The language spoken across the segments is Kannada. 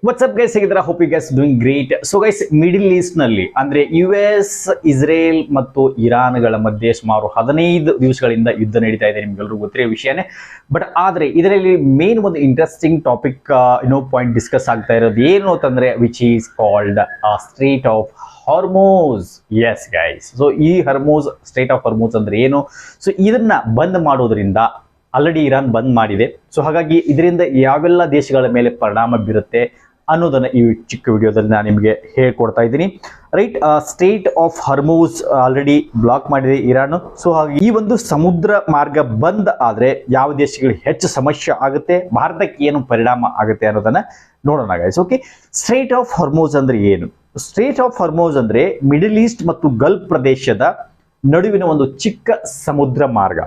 ವಾಟ್ಸ್ ಅಪ್ ಗೈಸ್, ಹೇಗಿದ್ದೀರಾ? Hope you guys doing great. So guys, Middle East ನಲ್ಲಿ ಅಂದ್ರೆ US, ಇಸ್ರೇಲ್ ಮತ್ತು ಇರಾನ್ಗಳ ಮಧ್ಯೆ ಸುಮಾರು 15 ದಿವಸಗಳಿಂದ ಯುದ್ಧ ನಡೀತಾ ಇದೆ. ನಿಮ್ಗೆಲ್ಲರೂ ಗೊತ್ತಿರೋ ವಿಷಯನೇ. ಬಟ್ ಆದ್ರೆ ಇದರಲ್ಲಿ ಮೇನ್ ಒಂದು ಇಂಟ್ರೆಸ್ಟಿಂಗ್ ಟಾಪಿಕ್ ಪಾಯಿಂಟ್ ಡಿಸ್ಕಸ್ ಆಗ್ತಾ ಇರೋದು ಏನು ಅಂತಂದ್ರೆ which is called straight of Hormuz. Yes guys, so ಈ ಹಾರ್ಮೋಸ್, ಸ್ಟ್ರೇಟ್ ಆಫ್ ಹಾರ್ಮೋಸ್ ಅಂದ್ರೆ ಏನು? ಸೊ ಇದನ್ನ ಬಂದ್ ಮಾಡೋದ್ರಿಂದ ಆಲ್ರೆಡಿ ಇರಾನ್ ಬಂದ್ ಮಾಡಿದೆ. ಸೊ ಹಾಗಾಗಿ ಇದರಿಂದ ಯಾವೆಲ್ಲ ದೇಶಗಳ ಮೇಲೆ ಪರಿಣಾಮ ಬೀರುತ್ತೆ ಅನ್ನೋದನ್ನ ಈ ಚಿಕ್ಕ ವಿಡಿಯೋದಲ್ಲಿ ನಾನು ನಿಮಗೆ ಹೇಳ್ಕೊಡ್ತಾ ಇದ್ದೀನಿ. Right, strait of Hormuz already block ಮಾಡಿದೆ ಇರಾನ್. ಸೊ ಹಾಗೆ ಈ ಒಂದು ಸಮುದ್ರ ಮಾರ್ಗ ಬಂದ್ ಆದ್ರೆ ಯಾವ ದೇಶಗಳಿಗೆ ಹೆಚ್ಚು ಸಮಸ್ಯೆ ಆಗುತ್ತೆ, ಭಾರತಕ್ಕೆ ಏನು ಪರಿಣಾಮ ಆಗುತ್ತೆ ಅನ್ನೋದನ್ನ ನೋಡೋಣ guys. Okay, straight of Hormuz ಅಂದ್ರೆ ಏನು? ಸ್ಟ್ರೇಟ್ ಆಫ್ ಹಾರ್ಮೋಸ್ ಅಂದ್ರೆ ಮಿಡಲ್ ಈಸ್ಟ್ ಮತ್ತು ಗಲ್ಫ್ ಪ್ರದೇಶದ ನಡುವಿನ ಒಂದು ಚಿಕ್ಕ ಸಮುದ್ರ ಮಾರ್ಗ.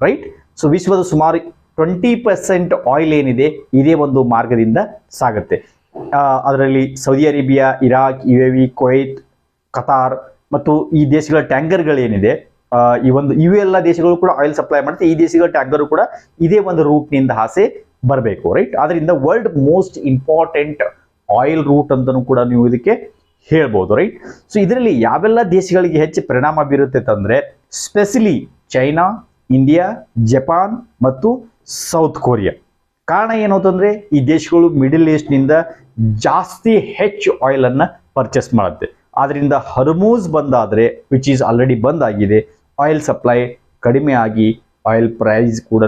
ರೈಟ್, ಸೊ ವಿಶ್ವದ ಸುಮಾರು 20% ಆಯಿಲ್ ಏನಿದೆ ಇದೇ ಒಂದು ಮಾರ್ಗದಿಂದ ಸಾಗುತ್ತೆ. ಅದರಲ್ಲಿ Saudi Arabia, Iraq, UAE, Kuwait, Qatar ಮತ್ತು ಈ ದೇಶಗಳ ಟ್ಯಾಂಕರ್ಗಳೇನಿದೆ, ಇವೆಲ್ಲ ದೇಶಗಳು ಕೂಡ ಆಯಿಲ್ ಸಪ್ಲೈ ಮಾಡುತ್ತೆ. ಈ ದೇಶಗಳ ಟ್ಯಾಂಕರ್ ಕೂಡ ಇದೇ ಒಂದು ರೂಟ್ ನಿಂದ ಹಾಸೆ ಬರಬೇಕು. ರೈಟ್, ಅದರಿಂದ world most important oil route ಅಂತಲೂ ಕೂಡ ನೀವು ಇದಕ್ಕೆ ಹೇಳ್ಬೋದು. ರೈಟ್, ಸೊ ಇದರಲ್ಲಿ ಯಾವೆಲ್ಲ ದೇಶಗಳಿಗೆ ಹೆಚ್ಚು ಪರಿಣಾಮ ಬೀರುತ್ತೆ ಅಂತಂದ್ರೆ ಸ್ಪೆಷಲಿ ಚೈನಾ, ಇಂಡಿಯಾ, ಜಪಾನ್ ಮತ್ತು ಸೌತ್ ಕೊರಿಯಾ. ಕಾರಣ ಏನು ಅಂತಂದ್ರೆ ಈ ದೇಶಗಳು ಮಿಡಲ್ ಈಸ್ಟ್ ನಿಂದ ಜಾಸ್ತಿ ಹೆಚ್ಚು ಆಯಿಲ್ ಅನ್ನ ಪರ್ಚೇಸ್ ಮಾಡುತ್ತೆ. ಆದ್ರಿಂದ ಹಾರ್ಮೋಸ್ ಬಂದಾದ್ರೆ, ವಿಚ್ ಈಸ್ ಆಲ್ರೆಡಿ ಬಂದ್ ಆಗಿದೆ, ಆಯಿಲ್ ಸಪ್ಲೈ ಕಡಿಮೆ ಆಗಿ ಆಯಿಲ್ ಪ್ರೈಸ್ ಕೂಡ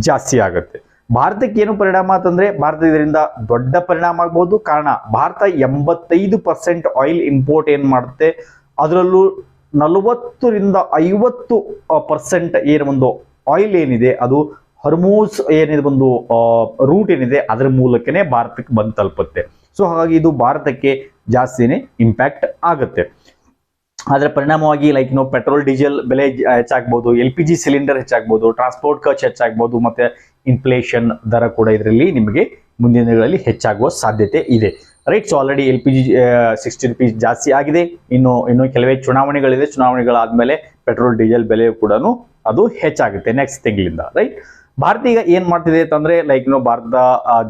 ಜಾಸ್ತಿ ಆಗುತ್ತೆ. ಭಾರತಕ್ಕೆ ಏನು ಪರಿಣಾಮ ಅಂತಂದ್ರೆ ಭಾರತ ಇದರಿಂದ ದೊಡ್ಡ ಪರಿಣಾಮ ಆಗ್ಬೋದು. ಕಾರಣ ಭಾರತ 85% ಆಯಿಲ್ ಇಂಪೋರ್ಟ್ ಏನ್ ಮಾಡುತ್ತೆ, ಅದರಲ್ಲೂ 40ರಿಂದ 50% ಏನು ಒಂದು ಆಯಿಲ್ ಏನಿದೆ ಅದು ಹಾರ್ಮೋಸ್ ಏನಿದೆ ಒಂದು ರೂಟ್ ಏನಿದೆ ಅದರ ಮೂಲಕನೇ ಭಾರತಕ್ಕೆ ಬಂದು ತಲುಪುತ್ತೆ. ಸೊ ಹಾಗಾಗಿ ಇದು ಭಾರತಕ್ಕೆ ಜಾಸ್ತಿನೇ ಇಂಪ್ಯಾಕ್ಟ್ ಆಗುತ್ತೆ. ಅದರ ಪರಿಣಾಮವಾಗಿ ಪೆಟ್ರೋಲ್ ಡೀಸೆಲ್ ಬೆಲೆ ಹೆಚ್ಚಾಗ್ಬೋದು, LPG ಸಿಲಿಂಡರ್ ಹೆಚ್ಚಾಗ್ಬೋದು, ಟ್ರಾನ್ಸ್ಪೋರ್ಟ್ ಖರ್ಚು ಹೆಚ್ಚಾಗ್ಬೋದು, ಮತ್ತೆ ಇನ್ಫ್ಲೇಷನ್ ದರ ಕೂಡ ಇದರಲ್ಲಿ ನಿಮಗೆ ಮುಂದಿನ ದಿನಗಳಲ್ಲಿ ಹೆಚ್ಚಾಗುವ ಸಾಧ್ಯತೆ ಇದೆ. Right, so already LPG 60 rupees ಜಾಸ್ತಿ ಆಗಿದೆ. ಇನ್ನು ಕೆಲವೇ ಚುನಾವಣೆಗಳಿದೆ. ಚುನಾವಣೆಗಳಾದ್ಮೇಲೆ ಪೆಟ್ರೋಲ್ ಡೀಸೆಲ್ ಬೆಲೆ ಕೂಡ ಅದು ಹೆಚ್ಚಾಗುತ್ತೆ ನೆಕ್ಸ್ಟ್ ತಿಂಗಳಿಂದ. ರೈಟ್, ಭಾರತ ಈಗ ಏನ್ ಮಾಡ್ತಿದೆ ಅಂತಂದ್ರೆ ಭಾರತ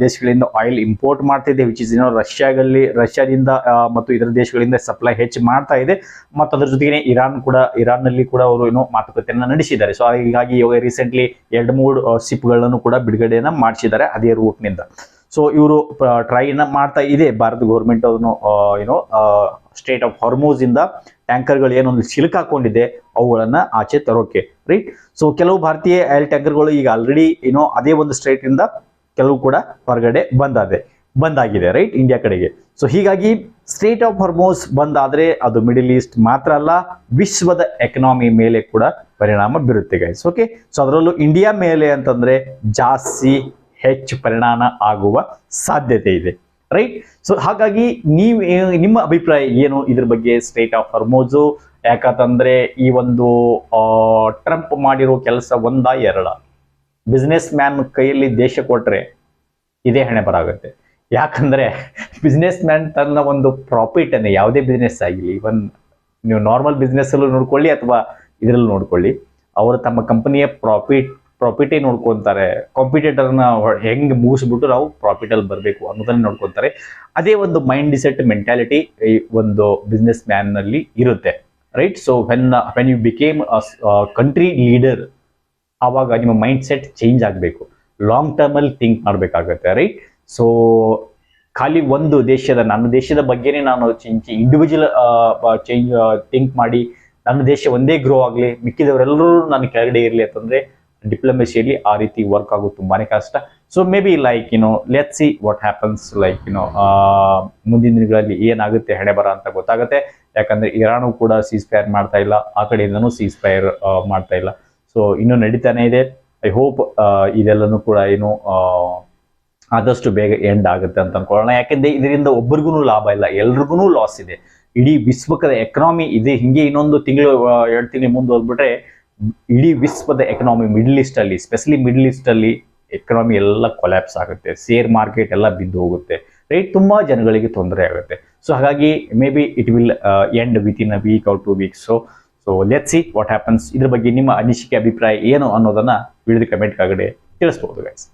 ದೇಶಗಳಿಂದ ಆಯಿಲ್ ಇಂಪೋರ್ಟ್ ಮಾಡ್ತಿದೆ, ವಿಚ್ ಇಸ್ ರಷ್ಯಾದಿಂದ ಮತ್ತು ಇತರ ದೇಶಗಳಿಂದ ಸಪ್ಲೈ ಹೆಚ್ಚು ಮಾಡ್ತಾ ಇದೆ. ಮತ್ತು ಅದ್ರ ಜೊತೆಗೆ ಇರಾನ್ ನಲ್ಲಿ ಕೂಡ ಅವರು ಮಾತುಕತೆಯನ್ನ ನಡೆಸಿದ್ದಾರೆ. ಸೊ ಹೀಗಾಗಿ ಇವಾಗ ರೀಸೆಂಟ್ಲಿ 2-3 ಶಿಪ್ಗಳನ್ನು ಕೂಡ ಬಿಡುಗಡೆಯನ್ನ ಮಾಡಿಸಿದ್ದಾರೆ ಅದೇ ರೂಟ್ ನಿಂದ. ಸೊ ಇವರು ಟ್ರೈನ ಮಾಡ್ತಾ ಇದೆ ಭಾರತ ಗೌರ್ಮೆಂಟ್ ಅದನ್ನು ಸ್ಟೇಟ್ ಆಫ್ ಹಾರ್ಮೋಸ್ ಇಂದ ಟ್ಯಾಂಕರ್ಗಳು ಏನೊಂದು ಸಿಲುಕಾಕೊಂಡಿದೆ ಅವುಗಳನ್ನ ಆಚೆ ತರೋಕೆ. ರೈಟ್, ಸೊ ಕೆಲವು ಭಾರತೀಯ ಆಯಿಲ್ ಟ್ಯಾಂಕರ್ಗಳು ಈಗ ಆಲ್ರೆಡಿ ಅದೇ ಒಂದು ಸ್ಟೇಟ್ ಇಂದ ಕೆಲವು ಕೂಡ ಹೊರಗಡೆ ಬಂದಾಗಿದೆ. ರೈಟ್, ಇಂಡಿಯಾ ಕಡೆಗೆ. ಸೊ ಹೀಗಾಗಿ ಸ್ಟೇಟ್ ಆಫ್ ಹಾರ್ಮೋಸ್ ಬಂದಾದ್ರೆ ಅದು ಮಿಡಲ್ ಈಸ್ಟ್ ಮಾತ್ರ ಅಲ್ಲ, ವಿಶ್ವದ ಎಕನಾಮಿ ಮೇಲೆ ಕೂಡ ಪರಿಣಾಮ ಬೀರುತ್ತೆ ಗೈಸ್. ಓಕೆ, ಸೊ ಅದರಲ್ಲೂ ಇಂಡಿಯಾ ಮೇಲೆ ಅಂತಂದ್ರೆ ಜಾಸ್ತಿ ಹೆಚ್ಚು ಪರಿಣಾಮ ಆಗುವ ಸಾಧ್ಯತೆ ಇದೆ. ರೈಟ್, ಸೊ ಹಾಗಾಗಿ ನಿಮ್ಮ ಅಭಿಪ್ರಾಯ ಏನು ಇದ್ರ ಬಗ್ಗೆ? ಸ್ಟೇಟ್ ಆಫ್ ಹಾರ್ಮೋಸ್ ಯಾಕಂತಂದ್ರೆ ಈ ಒಂದು ಟ್ರಂಪ್ ಮಾಡಿರೋ ಕೆಲಸ ಒಂದ ಎರಡ? ಬಿಸ್ನೆಸ್ ಮ್ಯಾನ್ ಕೈಯಲ್ಲಿ ದೇಶ ಕೊಟ್ರೆ ಇದೇ ಹಣೆ ಬರಾಗುತ್ತೆ. ಯಾಕಂದ್ರೆ ಬಿಸ್ನೆಸ್ ಮ್ಯಾನ್ ತನ್ನ ಒಂದು ಪ್ರಾಫಿಟ್ ಅನ್ನು, ಯಾವುದೇ ಬಿಸ್ನೆಸ್ ಆಗಿಲಿ, ಇವನ್ ನೀವು ನಾರ್ಮಲ್ ಬಿಸ್ನೆಸ್ ಅಲ್ಲೂ ನೋಡ್ಕೊಳ್ಳಿ ಅಥವಾ ಇದರಲ್ಲಿ ನೋಡ್ಕೊಳ್ಳಿ, ಅವರು ತಮ್ಮ ಕಂಪನಿಯ ಪ್ರಾಫಿಟೇ ನೋಡ್ಕೊಂತಾರೆ. ಕಾಂಪಿಟೇಟರ್ನ ಹೆಂಗ್ ಮುಗಿಸ್ಬಿಟ್ಟು ನಾವು ಪ್ರಾಫಿಟ್ ಅಲ್ಲಿ ಬರಬೇಕು ಅನ್ನೋದನ್ನ ನೋಡ್ಕೊಂತಾರೆ. ಅದೇ ಒಂದು ಮೈಂಡ್ ಸೆಟ್ ಮೆಂಟಾಲಿಟಿ ಈ ಒಂದು ಬಿಸ್ನೆಸ್ ಮ್ಯಾನ್ ನಲ್ಲಿ ಇರುತ್ತೆ. Right, so when you became country leader, ಆವಾಗ ನಿಮ್ಮ ಮೈಂಡ್ ಸೆಟ್ ಚೇಂಜ್ ಆಗಬೇಕು, ಲಾಂಗ್ ಟರ್ಮ್ ಅಲ್ಲಿ ಥಿಂಕ್ ಮಾಡಬೇಕಾಗುತ್ತೆ. ರೈಟ್, ಸೊ ಖಾಲಿ ಒಂದು ನನ್ನ ದೇಶದ ಬಗ್ಗೆನೇ ನಾನು ಇಂಡಿವಿಜುವಲ್ ಥಿಂಕ್ ಮಾಡಿ ನನ್ನ ದೇಶ ಒಂದೇ ಗ್ರೋ ಆಗಲಿ, ಮಿಕ್ಕಿದವರೆಲ್ಲರೂ ನಾನು ಕೆಳಗಡೆ ಇರಲಿ ಅಂತಂದ್ರೆ ಡಿಪ್ಲೊಮೆಸಿಯಲ್ಲಿ ಆ ರೀತಿ ವರ್ಕ್ ಆಗೋದು ತುಂಬಾನೇ ಕಷ್ಟ. So may be let's see what happens. ಮುಂದಿನ ದಿನಗಳಲ್ಲಿ ಏನಾಗುತ್ತೆ ಹಣೆ ಬರ ಅಂತ ಗೊತ್ತಾಗುತ್ತೆ. ಯಾಕಂದ್ರೆ ಇರಾನು ಕೂಡ ಸೀಸ್ ಫೈರ್ ಮಾಡ್ತಾ ಇಲ್ಲ, ಆ ಕಡೆಯಿಂದನೂ ಸೀಸ್ ಫೈರ್ ಮಾಡ್ತಾ ಇಲ್ಲ. ಸೊ ಇನ್ನೂ ನಡೀತಾನೆ ಇದೆ. ಐ ಹೋಪ್ ಇದೆಲ್ಲನೂ ಕೂಡ ಆದಷ್ಟು ಬೇಗ ಎಂಡ್ ಆಗುತ್ತೆ ಅಂತ ಅನ್ಕೊಳ್ಳೋಣ. ಯಾಕೆಂದ್ರೆ ಇದರಿಂದ ಒಬ್ಬರಿಗೂ ಲಾಭ ಇಲ್ಲ, ಎಲ್ರಿಗೂ ಲಾಸ್ ಇದೆ. ಇಡೀ ವಿಶ್ವದ ಎಕನಾಮಿ ಇದೆ ಹಿಂಗೆ ಇನ್ನೊಂದು ತಿಂಗಳು 2 ತಿಂಗಳು ಮುಂದೆ ಹೋಗ್ಬಿಟ್ರೆ ಇಡೀ ವಿಶ್ವದ ಎಕನಾಮಿ ಮಿಡಲ್ ಈಸ್ಟ್ ಅಲ್ಲಿ, ಸ್ಪೆಷಲಿ ಮಿಡಲ್ ಈಸ್ಟ್ ಅಲ್ಲಿ ಎಕನಾಮಿ ಎಲ್ಲ ಕೊಲ್ಯಾಪ್ಸ್ ಆಗುತ್ತೆ, ಶೇರ್ ಮಾರ್ಕೆಟ್ ಎಲ್ಲ ಬಿದ್ದು ಹೋಗುತ್ತೆ. ರೈಟ್, ತುಂಬಾ ಜನಗಳಿಗೆ ತೊಂದರೆ ಆಗುತ್ತೆ. ಸೊ ಹಾಗಾಗಿ may be it will end with in a week or 2 weeks. So let's see what happens. ಇದ್ರ ಬಗ್ಗೆ ನಿಮ್ಮ ಅನಿಸಿಕೆ, ಅಭಿಪ್ರಾಯ ಏನು ಅನ್ನೋದನ್ನ ವಿಡಿಯೋದ ಕಮೆಂಟ್ ಕೆಳಗಡೆ ತಿಳಿಸಬಹುದು ಗೈಸ್.